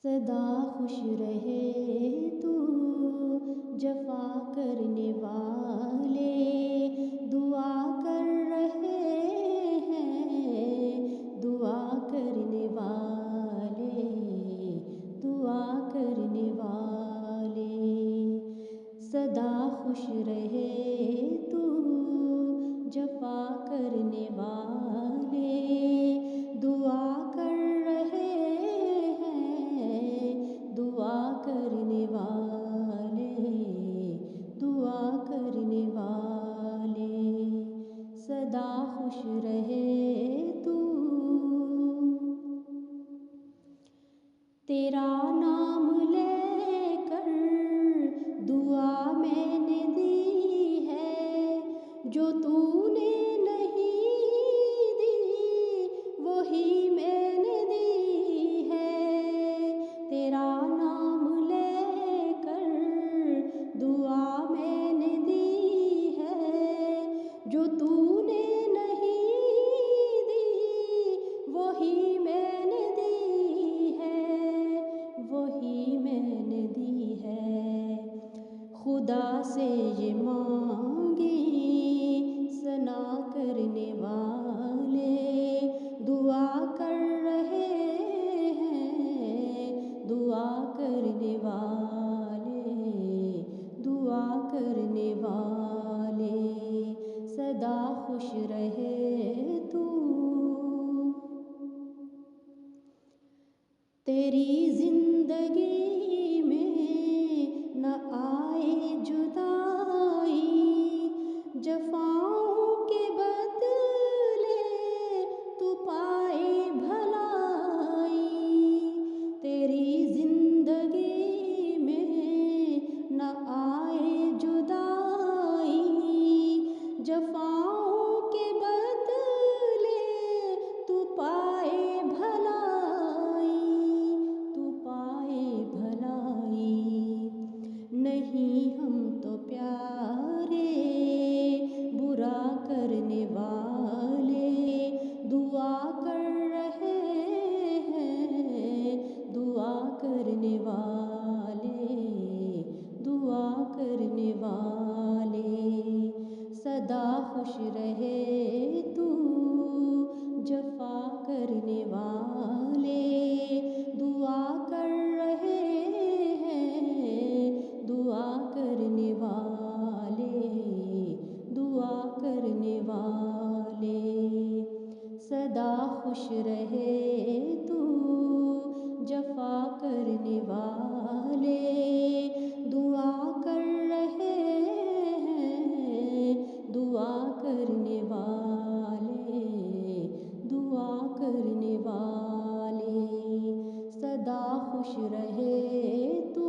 सदा खुश रहे तू जफा करने वाले दुआ कर रहे हैं, दुआ करने वाले, दुआ करने वाले। सदा खुश रहे तू जफा करने वाले दुआ कर रहे हैं, दुआ करने वाले, दुआ करने वाले। सदा खुश रहे तू। तेरा नाम लेकर दुआ मैंने दी है, जो तूने नहीं दी वही मैंने दी है। तेरा नाम लेकर दुआ मैंने दी है, जो तूने नहीं दी वही मैंने दी है, वही मैंने दी है। खुदा से ये मांगी सना करने वाले दुआ कर रहे हैं, दुआ करने वाले, दुआ करने वाले। सदा खुश रहे तू। तेरी जिंदगी में न आए जुदाई, जफाओं के बदले तू पाए भलाई। तेरी जिंदगी में न आए जुदाई, जफाओं के बदले तू पाए भलाई, तू पाए भलाई। नहीं हम तो प्यारे बुरा करने वाले दुआ कर रहे हैं, दुआ करने वाले, दुआ करने वाले। सदा खुश रहे तू जफा करने वाले दुआ कर रहे हैं, दुआ करने वाले, दुआ करने वाले। सदा खुश रहे तू जफा करने वाले दुआ कर रहे हैं, दुआ करने वाले, दुआ करने वाले। सदा खुश रहे तू।